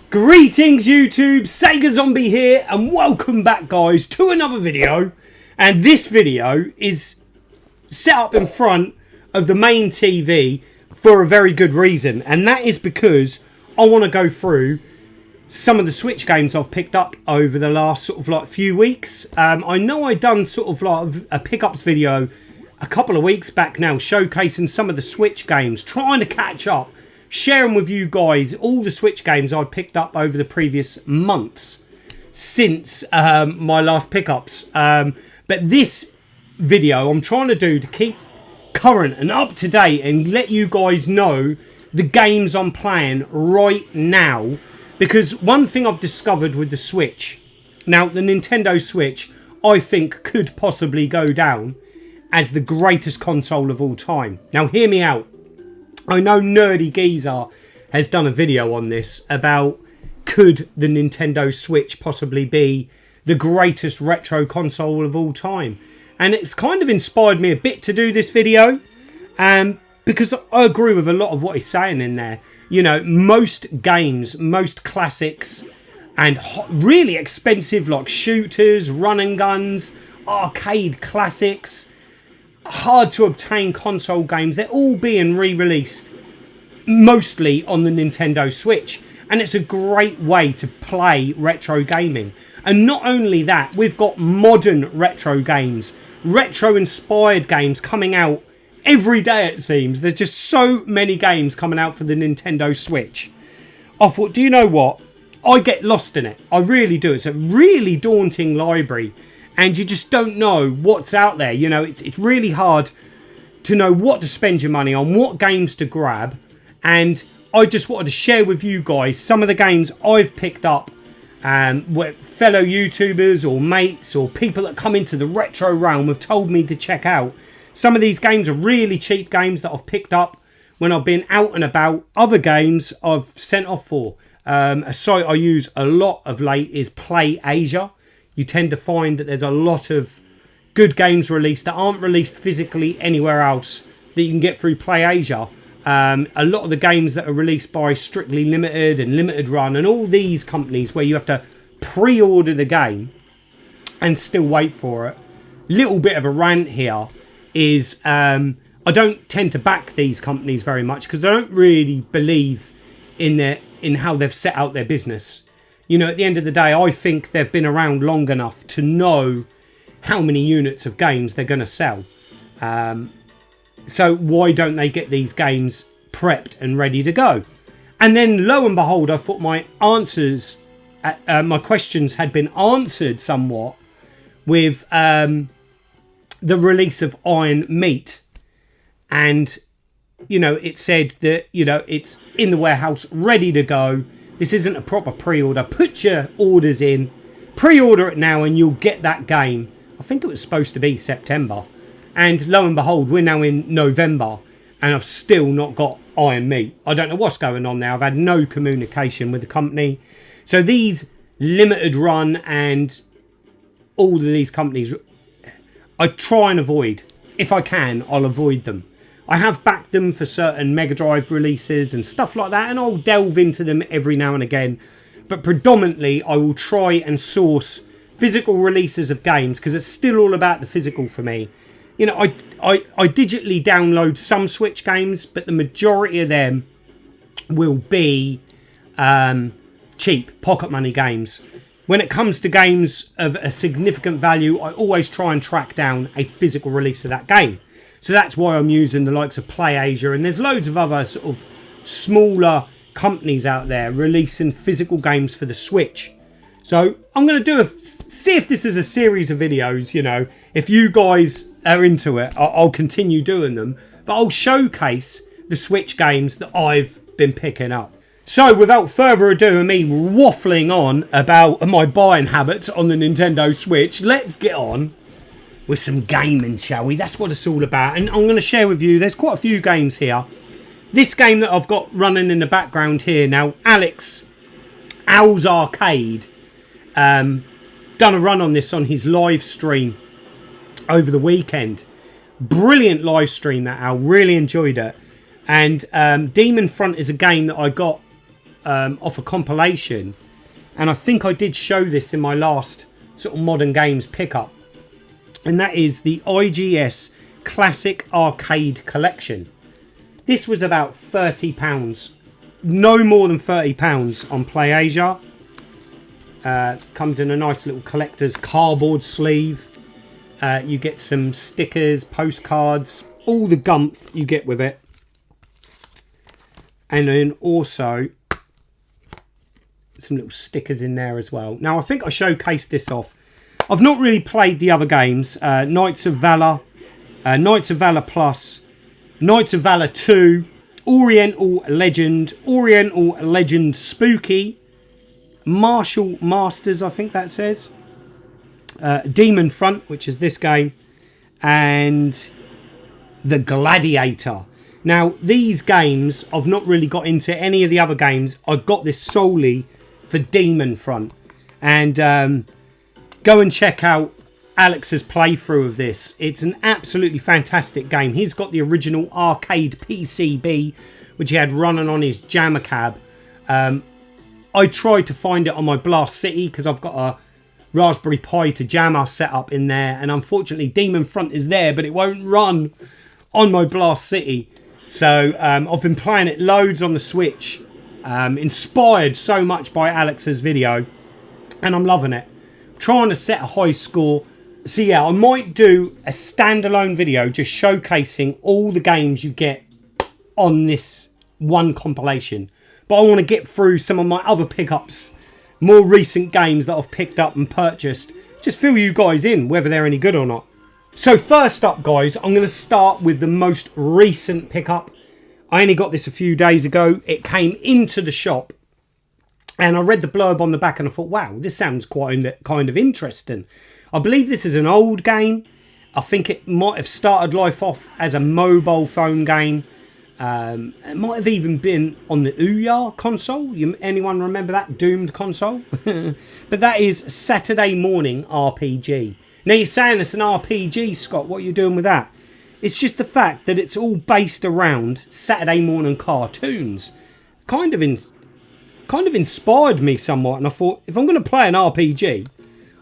Greetings YouTube, Sega Zombie here, and welcome back guys to another video. And this video is set up in front of the main TV for a very good reason, and that is because I want to go through some of the Switch games I've picked up over the last few weeks. I know I done a pickups video a couple of weeks back now, showcasing some of the Switch games, trying to catch up, sharing with you guys all the Switch games I picked up over the previous months since my last pickups. But this video I'm trying to do to keep current and up to date and let you guys know the games I'm playing right now. Because one thing I've discovered with the Switch, now the Nintendo Switch, I think could possibly go down as the greatest console of all time. Now hear me out. I know Nerdy Geezer has done a video on this about could the Nintendo Switch possibly be the greatest retro console of all time. And it's kind of inspired me a bit to do this video. Because I agree with a lot of what he's saying in there. You know, most games, most classics, and really expensive like shooters, run and guns, arcade classics, hard to obtain console games, they're all being re-released mostly on the Nintendo Switch, and it's a great way to play retro gaming. And not only that, we've got modern retro games, retro inspired games coming out every day it seems. There's just so many games coming out for the Nintendo Switch. I thought, do you know what, I get lost in it, I really do. It's a really daunting library, and you just don't know what's out there. You know, it's really hard to know what to spend your money on, what games to grab. And I just wanted to share with you guys some of the games I've picked up with fellow YouTubers or mates or people that come into the retro realm have told me to check out. Some of these games are really cheap games that I've picked up when I've been out and about. Other games I've sent off for. A site I use a lot of late is Play Asia. You tend to find that there's a lot of good games released that aren't released physically anywhere else that you can get through Play Asia. A lot of the games that are released by Strictly Limited and Limited Run and all these companies where you have to pre-order the game and still wait for it. Little bit of a rant here is I don't tend to back these companies very much because I don't really believe in how they've set out their business. You know, at the end of the day, I think they've been around long enough to know how many units of games they're going to sell. So why don't they get these games prepped and ready to go? And then lo and behold, I thought my questions had been answered somewhat with the release of Iron Meat. And, you know, it said that, you know, it's in the warehouse, ready to go. This isn't a proper pre-order. Put your orders in. Pre-order it now and you'll get that game. I think it was supposed to be September. And lo and behold, we're now in November. And I've still not got Iron Meat. I don't know what's going on now. I've had no communication with the company. So these Limited Run and all of these companies, I try and avoid. If I can, I'll avoid them. I have backed them for certain Mega Drive releases and stuff like that, and I'll delve into them every now and again. But predominantly, I will try and source physical releases of games because it's still all about the physical for me. You know, I digitally download some Switch games, but the majority of them will be cheap, pocket money games. When it comes to games of a significant value, I always try and track down a physical release of that game. So that's why I'm using the likes of Play Asia, and there's loads of other sort of smaller companies out there releasing physical games for the Switch. So I'm going to see if this is a series of videos, you know. If you guys are into it, I'll continue doing them. But I'll showcase the Switch games that I've been picking up. So without further ado and me waffling on about my buying habits on the Nintendo Switch, let's get on with some gaming, shall we? That's what it's all about. And I'm going to share with you, there's quite a few games here. This game that I've got running in the background here now, ALs Arcade, done a run on this on his live stream over the weekend. Brilliant live stream that Al, really enjoyed it. And Demon Front is a game that I got off a compilation, and I think I did show this in my last sort of modern games pickup, and that is the IGS Classic Arcade Collection. This was about £30, no more than £30 on PlayAsia. Comes in a nice little collector's cardboard sleeve. You get some stickers, postcards, all the gumph you get with it. And then also some little stickers in there as well. Now, I think I showcased this off. I've not really played the other games. Knights of Valor, Knights of Valor Plus, Knights of Valor 2, Oriental Legend Spooky, Martial Masters, I think that says, Demon Front, which is this game, and The Gladiator. Now, these games, I've not really got into any of the other games. I got this solely for Demon Front. And go and check out Alex's playthrough of this. It's an absolutely fantastic game. He's got the original arcade PCB, which he had running on his jammer cab. I tried to find it on my Blast City because I've got a Raspberry Pi to jammer set up in there. And unfortunately, Demon Front is there, but it won't run on my Blast City. So I've been playing it loads on the Switch, inspired so much by Alex's video, and I'm loving it. Trying to set a high score. So yeah, I might do a standalone video just showcasing all the games you get on this one compilation. But I want to get through some of my other pickups, more recent games that I've picked up and purchased. Just fill you guys in whether they're any good or not. So first up, guys, I'm going to start with the most recent pickup. I only got this a few days ago. It came into the shop and I read the blurb on the back and I thought, wow, this sounds quite kind of interesting. I believe this is an old game. I think it might have started life off as a mobile phone game. It might have even been on the Ouya console. Anyone remember that doomed console? But that is Saturday Morning RPG. Now you're saying it's an RPG, Scott. What are you doing with that? It's just the fact that it's all based around Saturday morning cartoons. Kind of inspired me somewhat, and I thought if I'm going to play an RPG,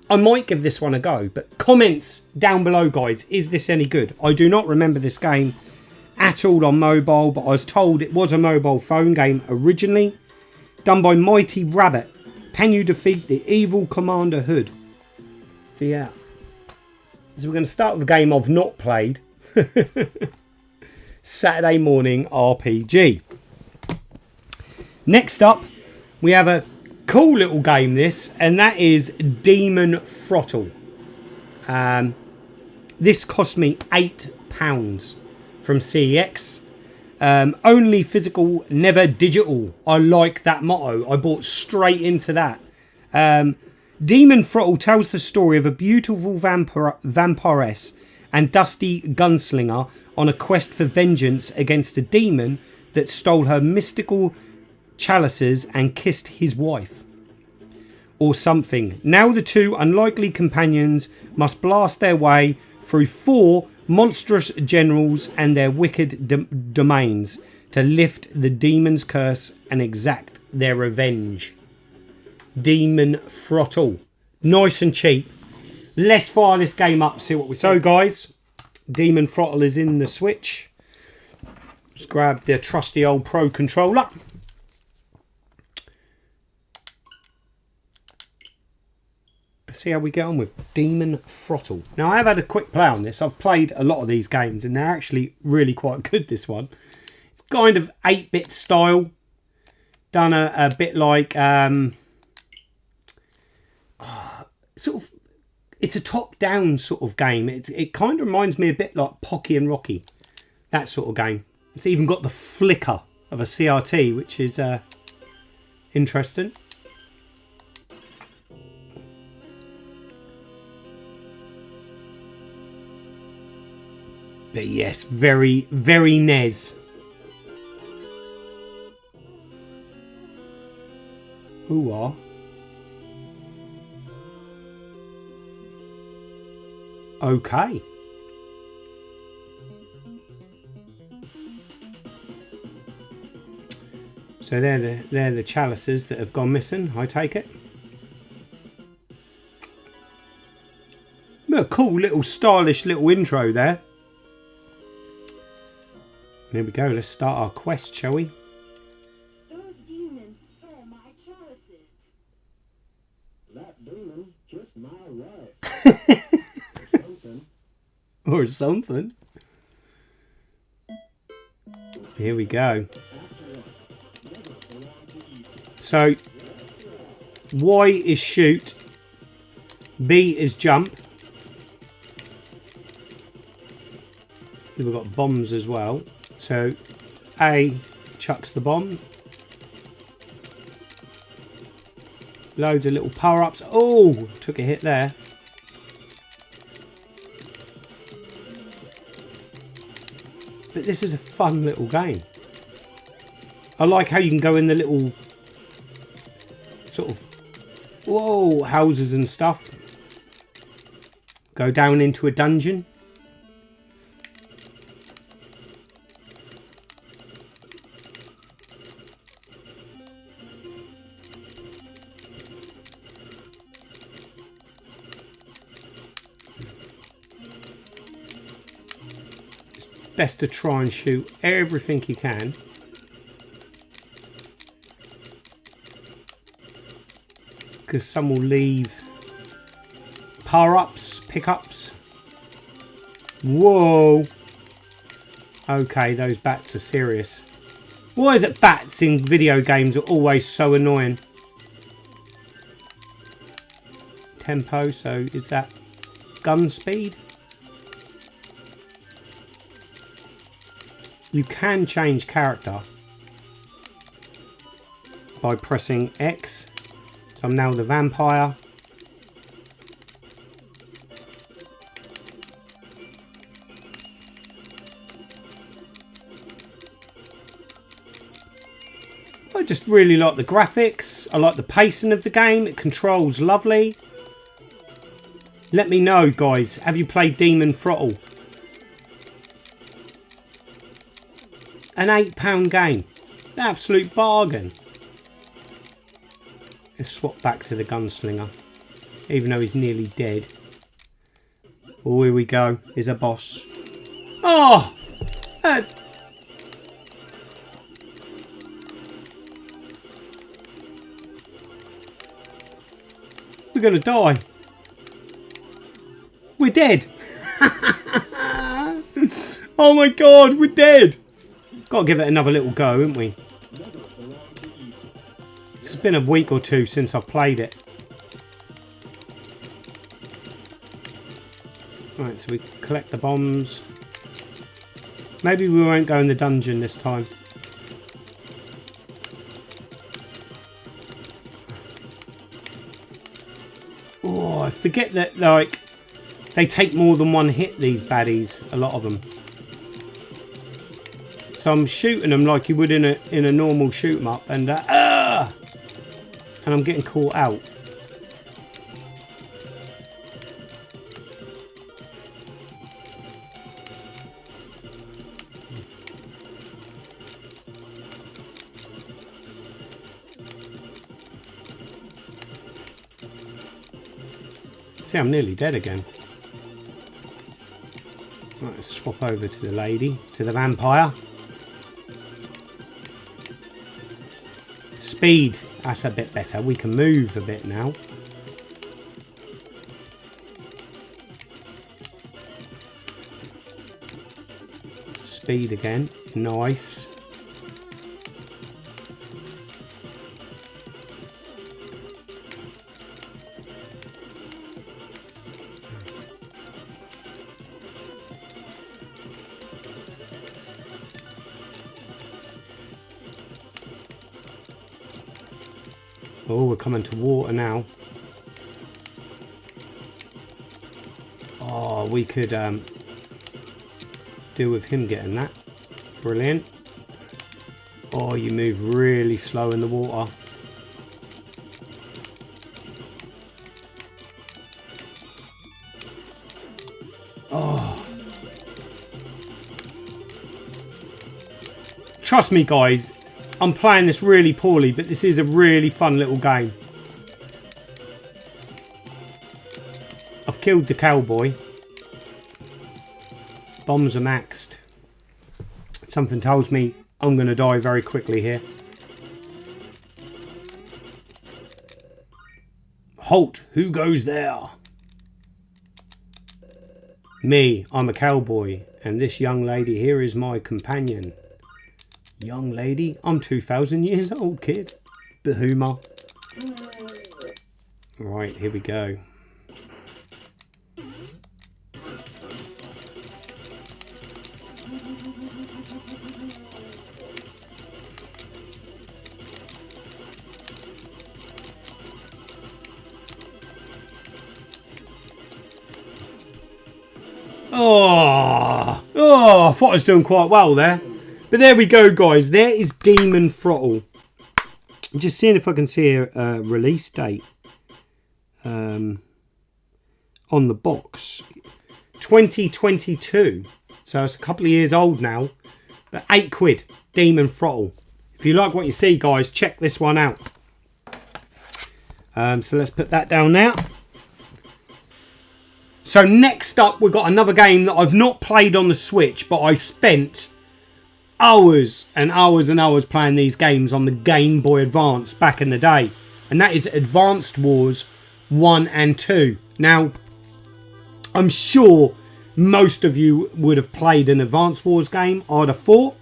I might give this one a go. But comments down below, guys. Is this any good? I do not remember this game at all on mobile, but I was told it was a mobile phone game originally, done by Mighty Rabbit. Can you defeat the evil Commander Hood? So yeah. So we're going to start with a game I've not played. Saturday Morning RPG. Next up, we have a cool little game, this, and that is Demon Throttle. This cost me £8 from CEX. Only physical, never digital. I like that motto. I bought straight into that. Demon Throttle tells the story of a beautiful vampiress and dusty gunslinger on a quest for vengeance against a demon that stole her mystical chalices and kissed his wife. Or something. Now the two unlikely companions must blast their way through 4 monstrous generals and their wicked domains to lift the demon's curse and exact their revenge. Demon Throttle. Nice and cheap. Let's fire this game up, see what we So guys, Demon Throttle is in the Switch. Just grab the trusty old Pro controller. Let's see how we get on with Demon Throttle. Now I have had a quick play on this. I've played a lot of these games and they're actually really quite good, this one. It's kind of 8-bit style. Done a bit like sort of, it's a top-down sort of game. It kind of reminds me a bit like Pocky and Rocky, that sort of game. It's even got the flicker of a CRT, which is interesting. But yes, very, very NES. Ooh-ah. Okay. So they're the chalices that have gone missing, I take it. A cool little stylish little intro there. There we go, let's start our quest, shall we? Those demons stole my chalices. That demon kissed my wife. Or something. Here we go. So, Y is shoot, B is jump. We've got bombs as well. So, A chucks the bomb. Loads of little power-ups. Oh, took a hit there. But this is a fun little game. I like how you can go in the little sort of houses and stuff. Go down into a dungeon. It's best to try and shoot everything you can. Because some will leave power-ups, pickups. Whoa. Okay, those bats are serious. Why is it bats in video games are always so annoying? Tempo, so is that gun speed? You can change character by pressing X. So I'm now the vampire. I just really like the graphics. I like the pacing of the game. It controls lovely. Let me know, guys. Have you played Demon Throttle? An £8 game. An absolute bargain. Let's swap back to the gunslinger. Even though he's nearly dead. Oh, here we go. Here's a boss. Oh! We're going to die. We're dead. Oh my god, we're dead. Got to give it another little go, haven't we? It's been a week or two since I've played it. Right, so we collect the bombs. Maybe we won't go in the dungeon this time. Oh, I forget that, like, they take more than one hit, these baddies, a lot of them. So I'm shooting them like you would in a normal shoot 'em up, and I'm getting caught out. See, I'm nearly dead again. Right, let's swap over to the lady, to the vampire. Speed, that's a bit better. We can move a bit now. Speed again, nice. Oh, we're coming to water now. Oh, we could do with him getting that. Brilliant. Oh, you move really slow in the water. Oh. Trust me, guys. I'm playing this really poorly, but this is a really fun little game. I've killed the cowboy. Bombs are maxed. Something tells me I'm going to die very quickly here. Halt! Who goes there? Me, I'm a cowboy, and this young lady here is my companion. Young lady? I'm 2,000 years old, kid. Bahuma. Right, here we go. Oh, I thought I was doing quite well there. But there we go, guys. There is Demon Throttle. I'm just seeing if I can see a release date on the box. 2022. So it's a couple of years old now. But £8. Demon Throttle. If you like what you see, guys, check this one out. So let's put that down now. So next up, we've got another game that I've not played on the Switch, but I spent hours and hours and hours playing these games on the Game Boy Advance back in the day. And that is Advanced Wars 1 and 2. Now, I'm sure most of you would have played an Advanced Wars game, I'd have thought.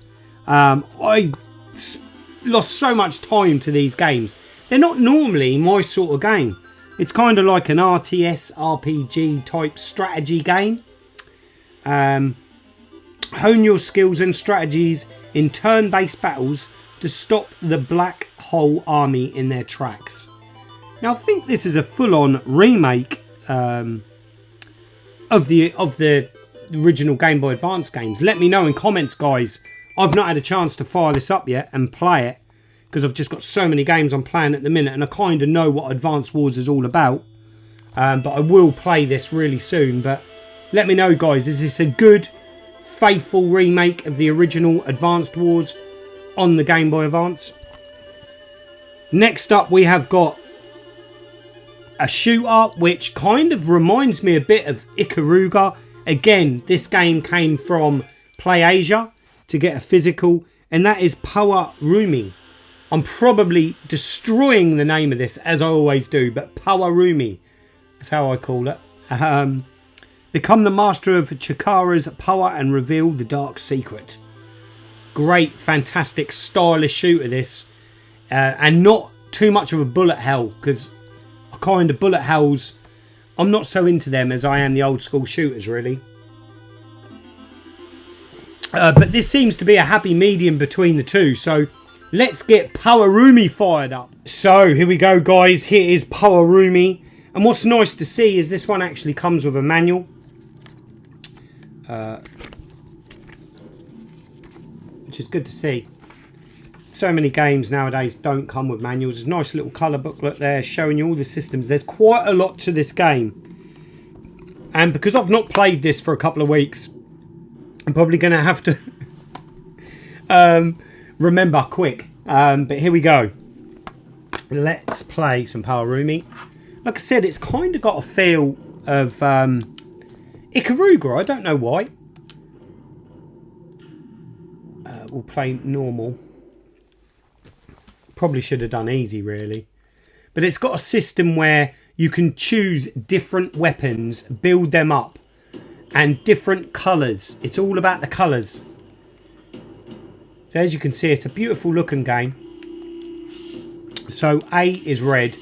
I lost so much time to these games. They're not normally my sort of game. It's kind of like an RTS, RPG type strategy game. Hone your skills and strategies in turn-based battles to stop the Black Hole Army in their tracks. Now, I think this is a full-on remake of the original Game Boy Advance games. Let me know in comments, guys. I've not had a chance to fire this up yet and play it, because I've just got so many games I'm playing at the minute, and I kind of know what Advanced Wars is all about. But I will play this really soon. But let me know, guys, is this a good, faithful remake of the original Advanced Wars on the Game Boy Advance? Next up, we have got a shooter, which kind of reminds me a bit of Ikaruga. Again, this game came from PlayAsia to get a physical, and that is Poweri. I'm probably destroying the name of this, as I always do, but Poweri, that's how I call it. Become the master of Chikara's power and reveal the dark secret. Great, fantastic, stylish shooter this. And not too much of a bullet hell, because I kind of bullet hells, I'm not so into them as I am the old school shooters, really. But this seems to be a happy medium between the two, so let's get Poweri fired up. So here we go, guys. Here is Poweri. And what's nice to see is this one actually comes with a manual. Which is good to see. So many games nowadays don't come with manuals. There's a nice little colour booklet there showing you all the systems. There's quite a lot to this game. And because I've not played this for a couple of weeks, I'm probably going to have to remember quick. But here we go. Let's play some Poweri. Like I said, it's kind of got a feel of Ikaruga. I don't know why. We'll play normal. Probably should have done easy, really. But it's got a system where you can choose different weapons, build them up, and different colours. It's all about the colours. So as you can see, it's a beautiful looking game. So A is red,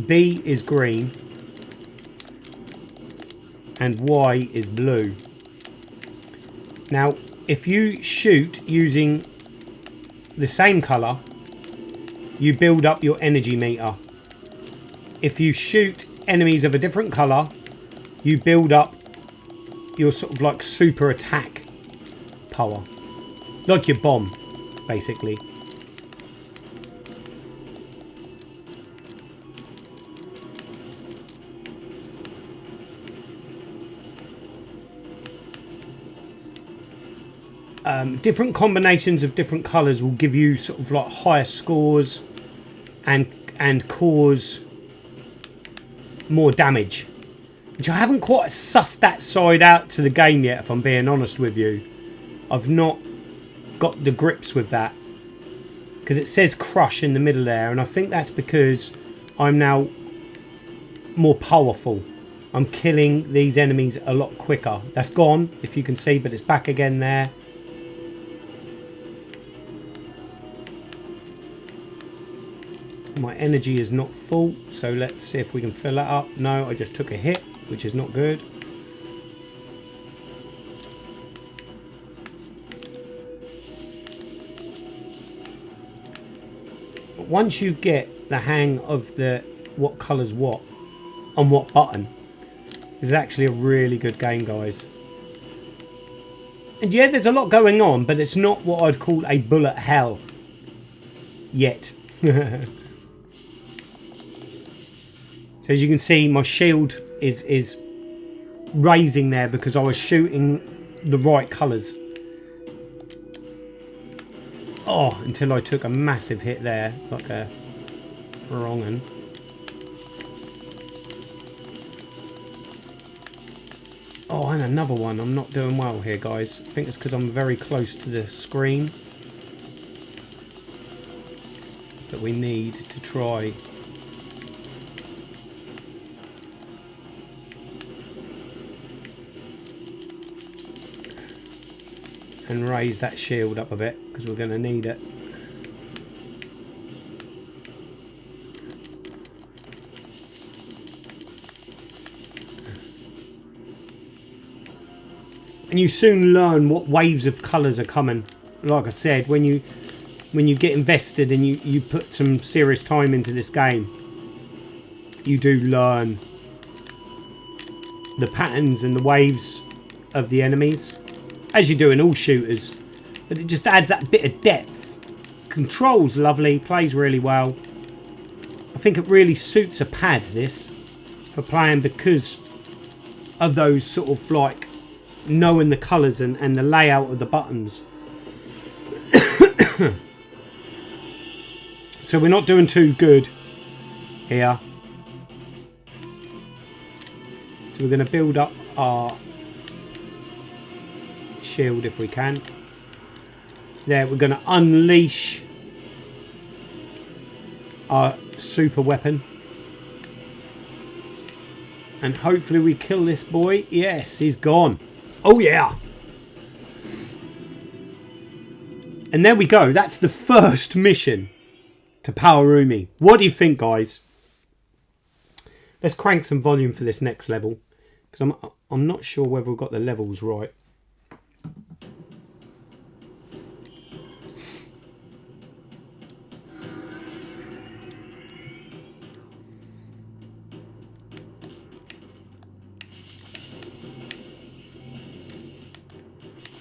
B is green, and Y is blue. Now, if you shoot using the same colour, you build up your energy meter. If you shoot enemies of a different colour, you build up your sort of like super attack power. Like your bomb, basically. different combinations of different colours will give you sort of like higher scores and cause more damage, which I haven't quite sussed that side out to the game yet, if I'm being honest with you. I've not got the grips with that, because it says crush in the middle there, and I think that's because I'm now more powerful. I'm killing these enemies a lot quicker. That's gone, if you can see, but it's back again there. My energy is not full, so let's see if we can fill that up. No, I just took a hit, which is not good. But once you get the hang of the what colours what on what button, this is actually a really good game, guys. And yeah, there's a lot going on, but it's not what I'd call a bullet hell yet. So as you can see, my shield is raising there because I was shooting the right colours. Oh, until I took a massive hit there, like a wrong one. Oh, and another one. I'm not doing well here, guys. I think it's because I'm very close to the screen that we need to try. And raise that shield up a bit, because we're going to need it. And you soon learn what waves of colours are coming. Like I said, when you get invested and you put some serious time into this game, you do learn the patterns and the waves of the enemies, as you do in all shooters, but it just adds that bit of depth. Controls lovely, plays really well. I think it really suits a pad, this, for playing, because of those sort of like knowing the colours and the layout of the buttons. So we're not doing too good here. So we're going to build up our shield if we can. There, we're going to unleash our super weapon, and hopefully we kill this boy. Yes, he's gone. Oh yeah. And there we go. That's the first mission to Poweri. What do you think, guys? Let's crank some volume for this next level, because I'm not sure whether we've got the levels right.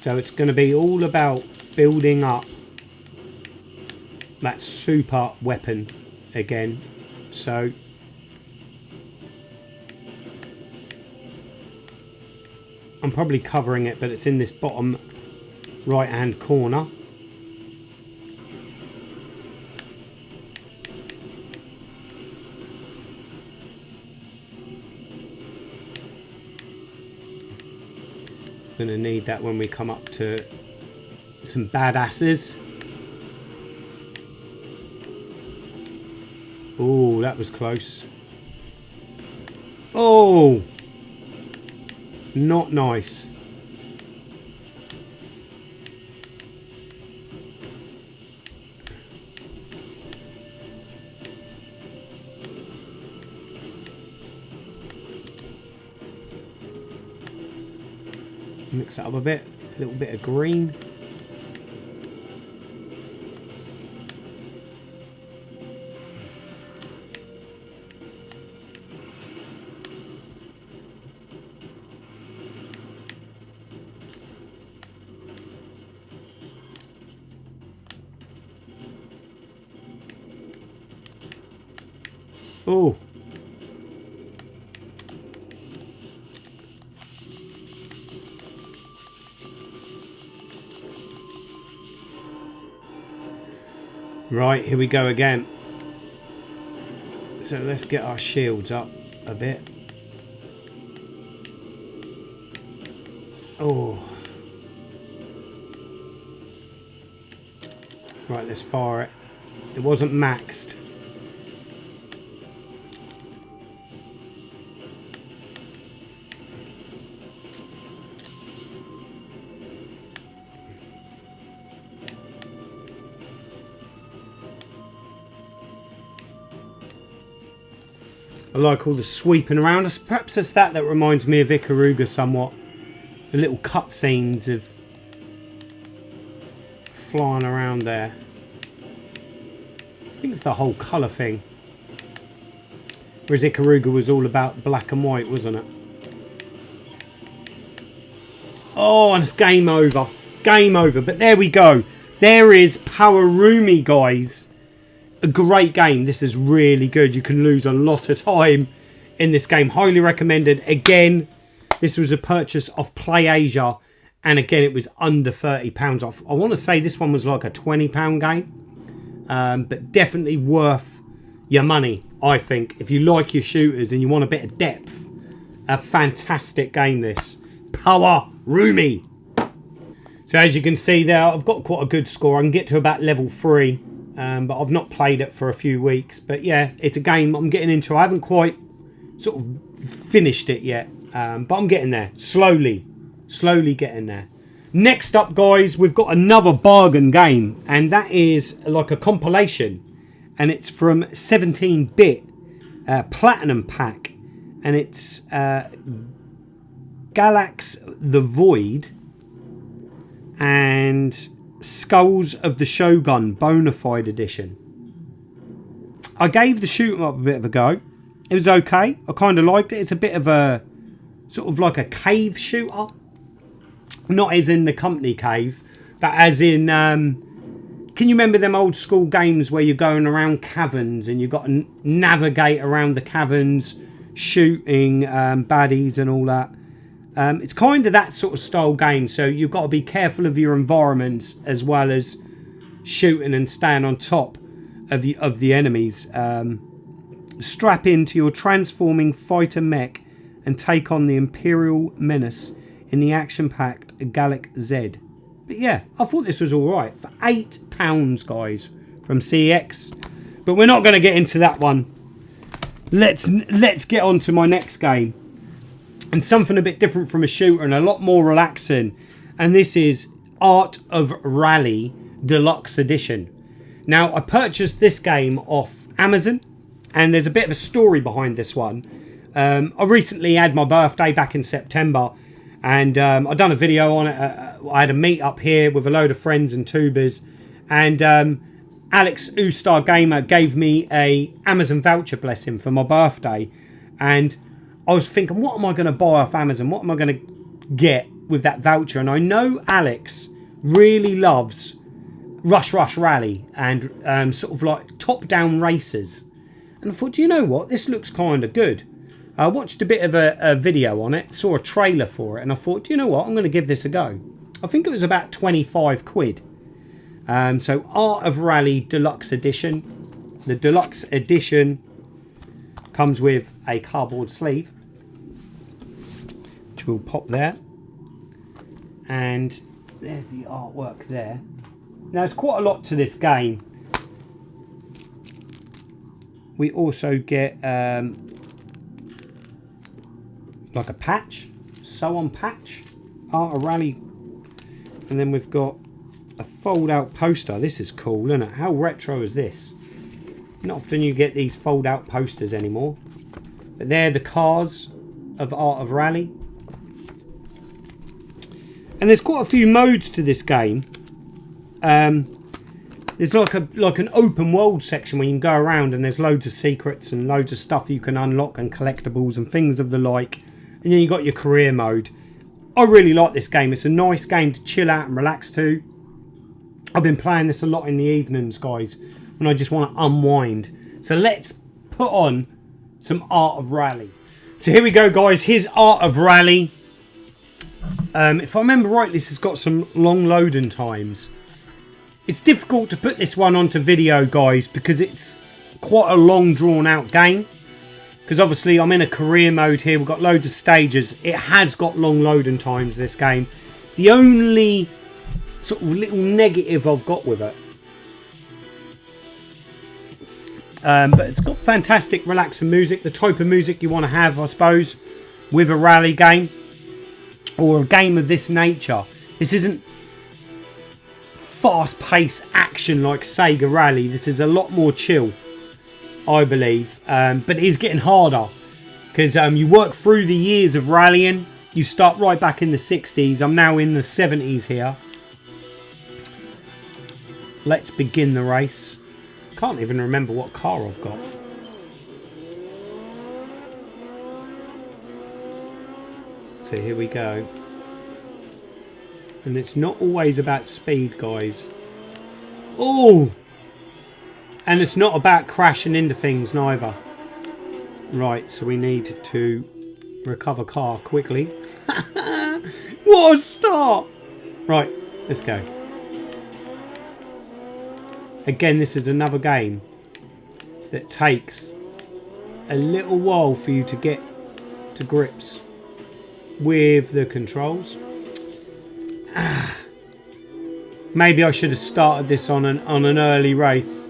So it's going to be all about building up that super weapon again. So I'm probably covering it, but it's in this bottom right hand corner. Gonna need that when we come up to some badasses. Oh, that was close. Oh, not nice. Mix that up a bit, a little bit of green. Oh. Right, here we go again. So let's get our shields up a bit. Oh. Right, let's fire it. It wasn't maxed. I like all the sweeping around us. Perhaps it's that reminds me of Ikaruga somewhat. The little cutscenes of flying around there. I think it's the whole colour thing. Whereas Ikaruga was all about black and white, wasn't it? Oh, and it's game over. Game over. But there we go. There is Poweri, guys. A great game. This is really good. You can lose a lot of time in this game. Highly recommended. Again, this was a purchase of Play Asia, and again it was under £30 off. I want to say this one was like a £20 game, but definitely worth your money, I think. If you like your shooters and you want a bit of depth, a fantastic game this. Poweri. So as you can see there, I've got quite a good score. I can get to about level 3. But I've not played it for a few weeks. But yeah, it's a game I'm getting into. I haven't quite sort of finished it yet. But I'm getting there. Slowly getting there. Next up, guys, we've got another bargain game. And that is like a compilation. And it's from 17-bit Platinum Pack. And it's Galax the Void. And Skulls of the Shogun Bonafide Edition. I gave the shoot 'em up a bit of a go. It was okay. I kind of liked it. It's a bit of a sort of like a cave shooter. Not as in the company cave, but as in can you remember them old school games where you're going around caverns and you've got to navigate around the caverns, shooting baddies and all that? It's kind of that sort of style game, so you've got to be careful of your environments as well as shooting and staying on top of the enemies. Strap into your transforming fighter mech and take on the Imperial menace in the action-packed Gallic Z. But yeah, I thought this was alright for £8, guys, from CX. But we're not going to get into that one. Let's get on to my next game. And something a bit different from a shooter and a lot more relaxing. And this is Art of Rally Deluxe Edition. Now, I purchased this game off Amazon. And there's a bit of a story behind this one. I recently had my birthday back in September. And I've done a video on it. I had a meet up here with a load of friends and tubers. And Alex Ustar Gamer gave me a Amazon voucher blessing for my birthday. And I was thinking, what am I going to buy off Amazon? What am I going to get with that voucher? And I know Alex really loves Rush Rally and sort of like top-down races. And I thought, do you know what? This looks kind of good. I watched a bit of a video on it, saw a trailer for it, and I thought, do you know what? I'm going to give this a go. I think it was about 25 quid. So Art of Rally Deluxe Edition. The Deluxe Edition comes with a cardboard sleeve, which will pop there, and there's the artwork there. Now, there's quite a lot to this game. We also get like a patch, sew on patch, Art of Rally, and then we've got a fold out poster. This is cool, isn't it? How retro is this? Not often you get these fold out posters anymore. But they're the cars of Art of Rally. And there's quite a few modes to this game. There's like an open world section where you can go around and there's loads of secrets and loads of stuff you can unlock and collectibles and things of the like. And then you got your career mode. I really like this game. It's a nice game to chill out and relax to. I've been playing this a lot in the evenings, guys, when I just want to unwind. So let's put on some Art of Rally. So here we go, guys. Here's Art of Rally. If I remember right, this has got some long loading times. It's difficult to put this one onto video, guys, because it's quite a long drawn out game. Because obviously I'm in a career mode here. We've got loads of stages. It has got long loading times, this game. The only sort of little negative I've got with it. But it's got fantastic relaxing music. The type of music you want to have, I suppose, with a rally game. Or a game of this nature. This isn't fast-paced action like Sega Rally. This is a lot more chill, I believe. But it is getting harder. Because you work through the years of rallying. You start right back in the 60s. I'm now in the 70s here. Let's begin the race. Can't even remember what car I've got. So here we go. And it's not always about speed, guys. Oh! And it's not about crashing into things neither. Right, so we need to recover car quickly. What a start! Right, let's go. Again, this is another game that takes a little while for you to get to grips with the controls. Maybe I should have started this on an early race.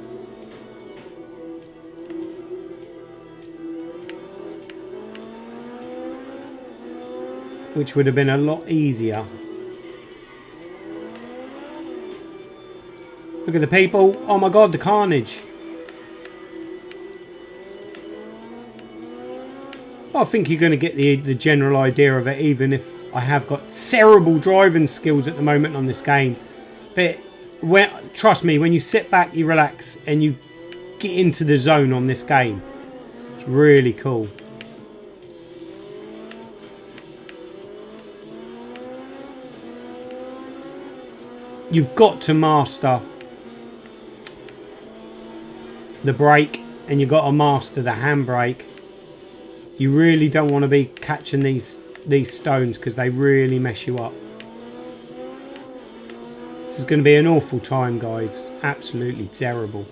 Which would have been a lot easier. Look at the people. Oh my god, the carnage. I think you're going to get the general idea of it, even if I have got terrible driving skills at the moment on this game. But trust me, when you sit back, you relax, and you get into the zone on this game, it's really cool. You've got to master the brake, and you've got to master the handbrake. You really don't want to be catching these stones because they really mess you up. This is going to be an awful time, guys. Absolutely terrible.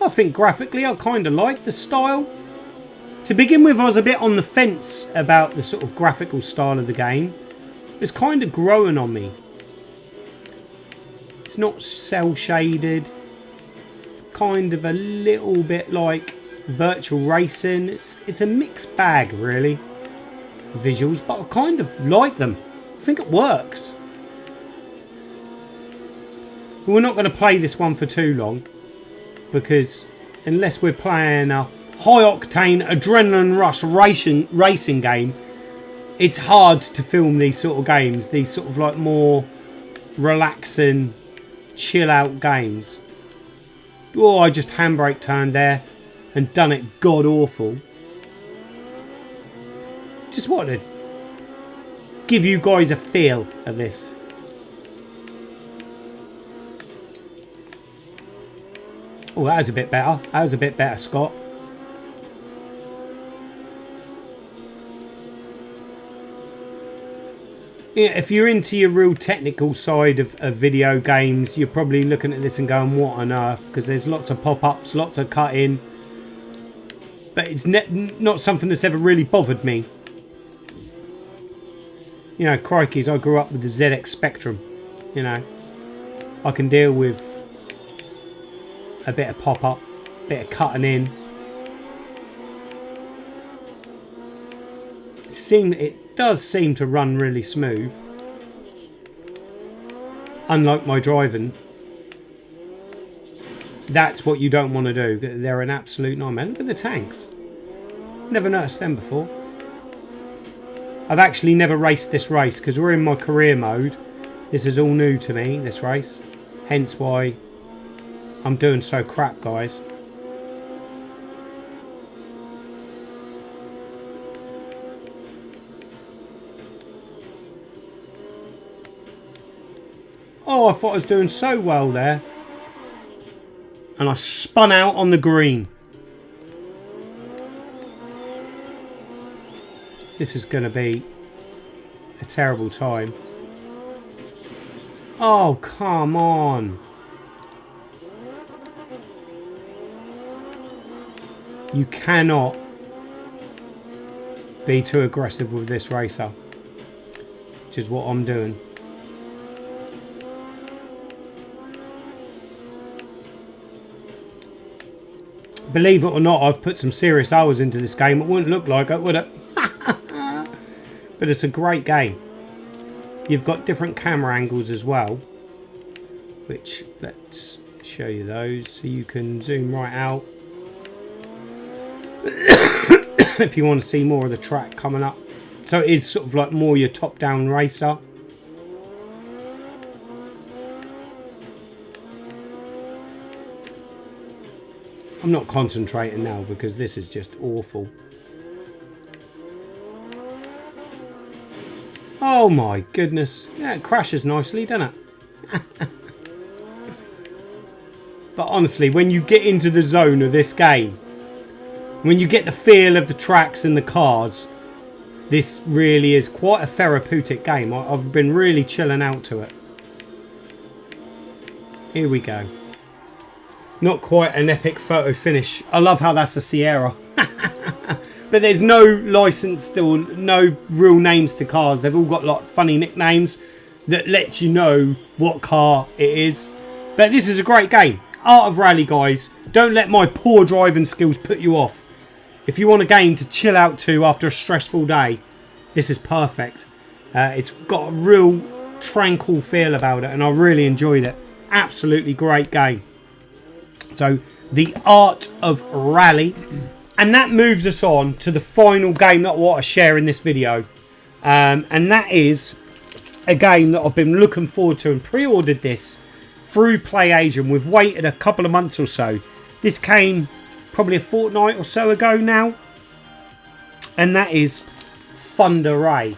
I think graphically I kind of like the style. To begin with, I was a bit on the fence about the sort of graphical style of the game. It's kind of growing on me. It's not cel shaded. It's kind of a little bit like virtual racing. It's a mixed bag, really. Visuals, but I kind of like them. I think it works. But we're not going to play this one for too long, because unless we're playing a high octane adrenaline rush racing game, it's hard to film these sort of games, these sort of like more relaxing, chill out games. Oh, I just handbrake turned there and done it god awful. Just wanted to give you guys a feel of this. Oh, that was a bit better. That was a bit better, Scott. Yeah, if you're into your real technical side of video games, you're probably looking at this and going, what on earth? Because there's lots of pop-ups, lots of cut-in. But it's not something that's ever really bothered me. You know, crikeys, I grew up with the ZX Spectrum. You know, I can deal with a bit of pop-up, a bit of cutting in. It does seem to run really smooth. Unlike my driving. That's what you don't want to do. They're an absolute nightmare. Look at the tanks. Never noticed them before. I've actually never raced this race because we're in my career mode. This is all new to me, this race. Hence why I'm doing so crap, guys. Oh, I thought I was doing so well there. And I spun out on the green. This is going to be a terrible time. Oh, come on. You cannot be too aggressive with this racer, which is what I'm doing. Believe it or not, I've put some serious hours into this game. It wouldn't look like it, would it? But it's a great game. You've got different camera angles as well, which, let's show you those so you can zoom right out if you want to see more of the track coming up. So it is sort of like more your top-down racer. I'm not concentrating now because this is just awful. Oh my goodness. Yeah, it crashes nicely, doesn't it? But honestly, when you get into the zone of this game, when you get the feel of the tracks and the cars, this really is quite a therapeutic game. I've been really chilling out to it. Here we go. Not quite an epic photo finish. I love how that's a Sierra. But there's no licensed or no real names to cars. They've all got like funny nicknames that let you know what car it is. But this is a great game. Art of Rally, guys. Don't let my poor driving skills put you off. If you want a game to chill out to after a stressful day, this is perfect. It's got a real tranquil feel about it, and I really enjoyed it. Absolutely great game. So, the Art of Rally. And that moves us on to the final game that I want to share in this video. And that is a game that I've been looking forward to and pre-ordered this through PlayAsia. We've waited a couple of months or so. This came probably a fortnight or so ago now. And that is Thunder Ray.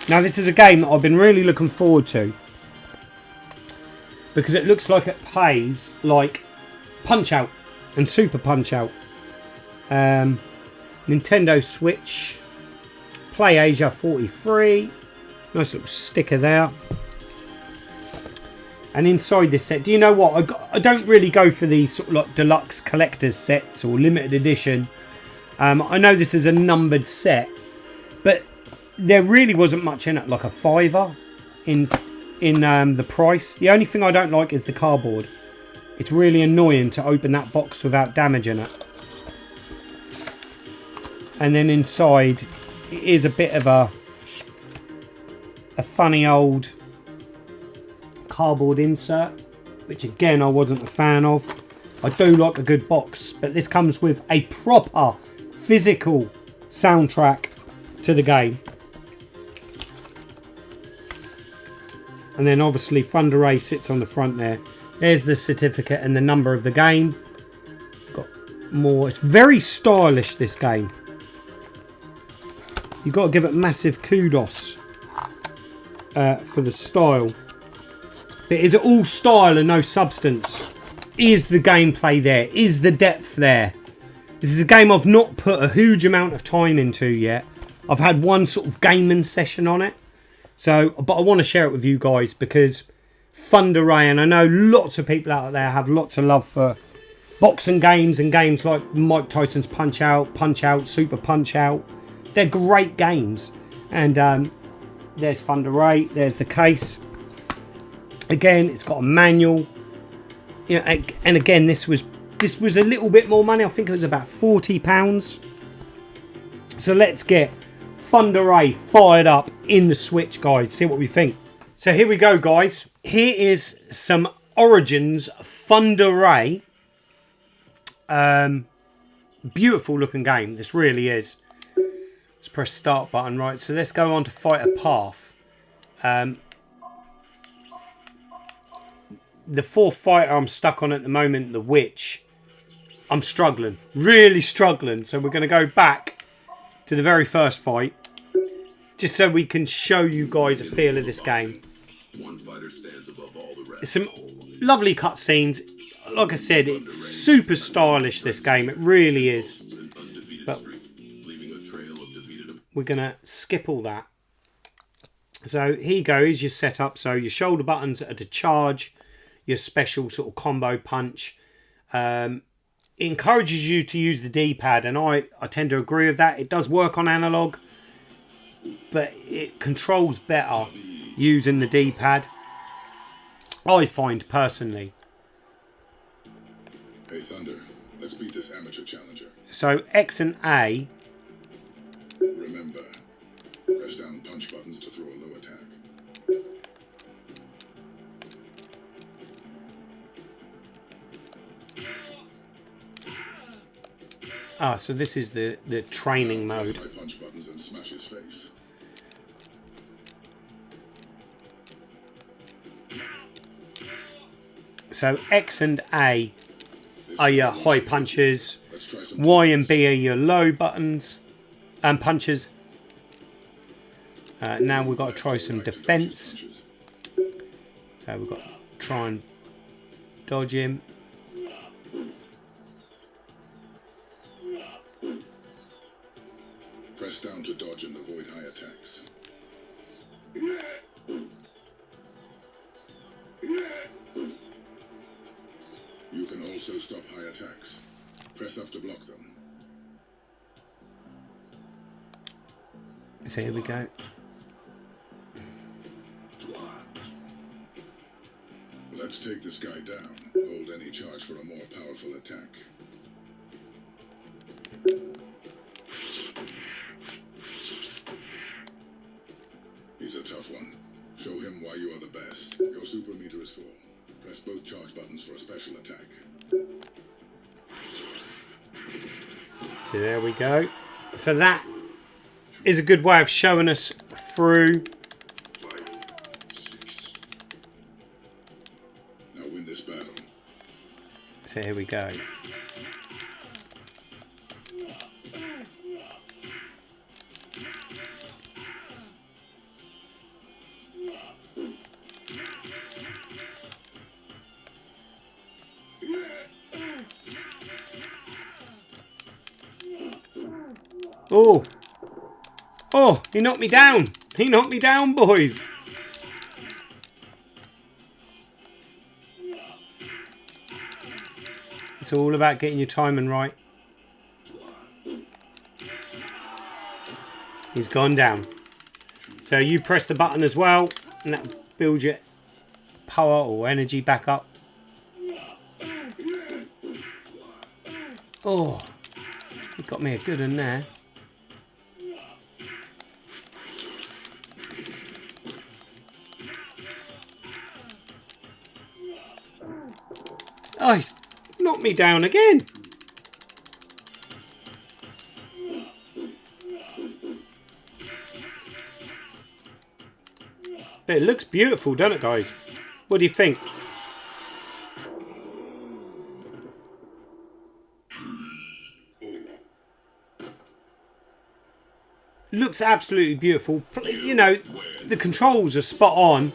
Now this is a game that I've been really looking forward to, because it looks like it plays like Punch-Out and Super Punch-Out. Nintendo Switch, PlayAsia 43. Nice little sticker there. And inside this set, do you know what? I don't really go for these sort of like deluxe collector's sets or limited edition. I know this is a numbered set, but there really wasn't much in it, like a £5 in the price. The only thing I don't like is the cardboard. It's really annoying to open that box without damaging it. And then inside, it is a bit of a funny old cardboard insert, which again I wasn't a fan of. I do like a good box, but this comes with a proper physical soundtrack to the game. And then obviously Thunder Ray sits on the front there. There's the certificate and the number of the game. Got more. It's very stylish, this game. You've got to give it massive kudos for the style. But is it all style and no substance? Is the gameplay there? Is the depth there? This is a game I've not put a huge amount of time into yet. I've had one sort of gaming session on it. So, but I want to share it with you guys because Thunder Ray, and I know lots of people out there have lots of love for boxing games and games like Mike Tyson's Punch-Out, Super Punch-Out. They're great games. And there's Thunder Ray, there's the case. Again, it's got a manual. You know, and again, this was a little bit more money. I think it was about £40. So let's get Thunder Ray fired up in the Switch, guys. See what we think. So here we go, guys. Here is some Origins Thunder Ray. Beautiful looking game. This really is. Let's press start button. Right, so let's go on to Fighter Path. The fourth fighter I'm stuck on at the moment, the Witch. I'm struggling. Really struggling. So we're going to go back to the very first fight, just so we can show you guys a feel of this game. One fighter stands above all the rest. Some lovely cutscenes. Like I said, it's super stylish, this game. It really is. But we're going to skip all that. So here you go, is your setup. So your shoulder buttons are to charge your special sort of combo punch. It encourages you to use the D-pad, and I tend to agree with that. It does work on analog, but it controls better using the D-pad, I find personally. Hey Thunder, let's beat this amateur challenger. So X and A. Remember, press down punch buttons to throw a low attack. So this is the training mode. Press my punch buttons and smash his face. So X and A are your high punches. Let's try some Y and B are your low buttons and punches. Now we've got to try some defense. punches. So we've got to try and dodge him. Press down to dodge and avoid high attacks. You can also stop high attacks. Press up to block them. So here we go. Let's take this guy down. Hold any charge for a more powerful attack. He's a tough one. Show him why you are the best. Your super meter is full. Press both charge buttons for a special attack. So there we go. So that is a good way of showing us through. 5, 6. Now win this battle. So here we go. Oh! Oh, he knocked me down. He knocked me down, boys. It's all about getting your timing right. He's gone down. So you press the button as well, and that builds your power or energy back up. Oh, he got me a good one there. Oh, he's knocked me down again. But it looks beautiful, doesn't it, guys? What do you think? Looks absolutely beautiful. You know, the controls are spot on.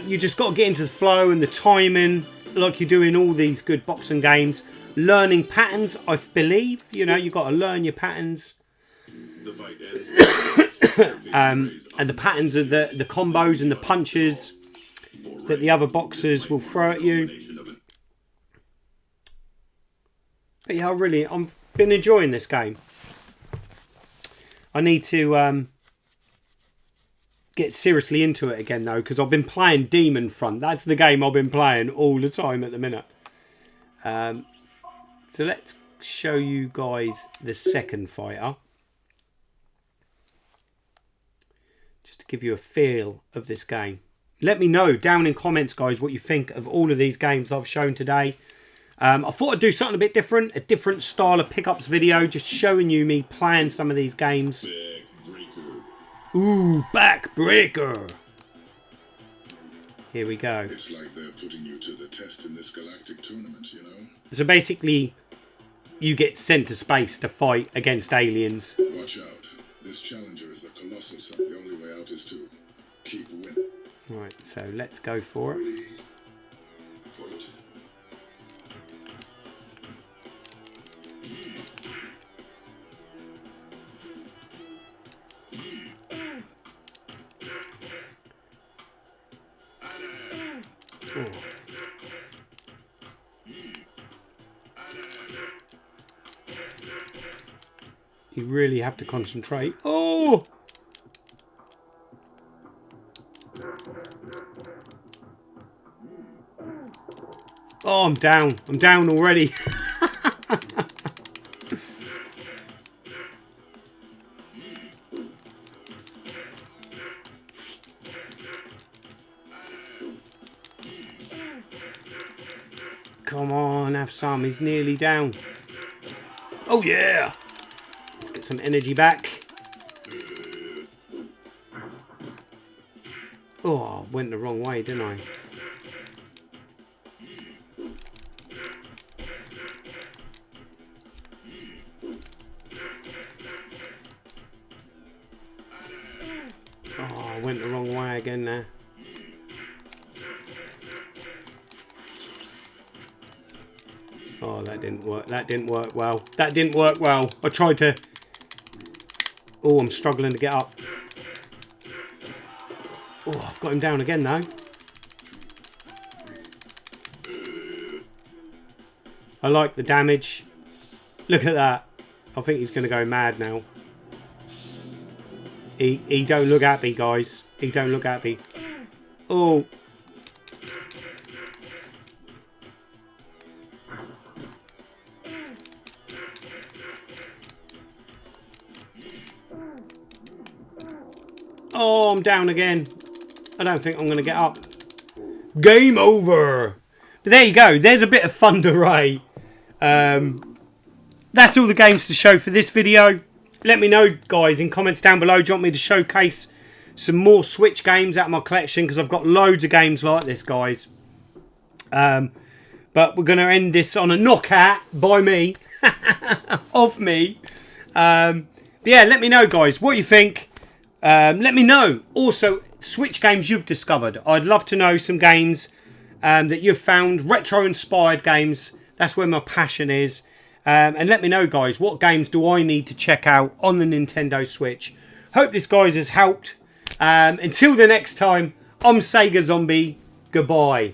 You just got to get into the flow and the timing, like you do in all these good boxing games. Learning patterns, I believe. You know, you've got to learn your patterns. The fight ends. And the patterns of the combos and the punches that the other boxers will throw at you. But yeah, I've been enjoying this game. I need to get seriously into it again though, because I've been playing Demon Front. That's the game I've been playing all the time at the minute. So let's show you guys the second fighter, just to give you a feel of this game. Let me know down in comments, guys, what you think of all of these games that I've shown today. I thought I'd do something a bit different, a different style of pickups video, just showing you me playing some of these games. Ooh, backbreaker. Here we go. It's like they're putting you to the test in this galactic tournament, you know? So basically, you get sent to space to fight against aliens. Watch out. This challenger is a colossal son. The only way out is to keep winning. Right, so let's go for it. Fight. Oh. You really have to concentrate. Oh! Oh, I'm down. I'm down already. Come on, have some. He's nearly down. Oh, yeah. Let's get some energy back. Oh, I went the wrong way, didn't I? Oh, I went the wrong way again there. Oh, that didn't work. That didn't work well. That didn't work well. I tried to... Oh, I'm struggling to get up. Oh, I've got him down again though. I like the damage. Look at that. I think he's going to go mad now. He don't look happy, guys. He don't look happy. Oh. Oh, I'm down again. I don't think I'm going to get up. Game over. But there you go. There's a bit of Thunder Ray. That's all the games to show for this video. Let me know, guys, in comments down below. Do you want me to showcase some more Switch games out of my collection? Because I've got loads of games like this, guys. But we're going to end this on a knockout by me. Of me. But yeah, let me know, guys, what you think. Let me know. Also, Switch games you've discovered. I'd love to know some games that you've found. Retro-inspired games. That's where my passion is. And let me know, guys, what games do I need to check out on the Nintendo Switch. Hope this, guys, has helped. Until the next time, I'm Sega Zombie. Goodbye.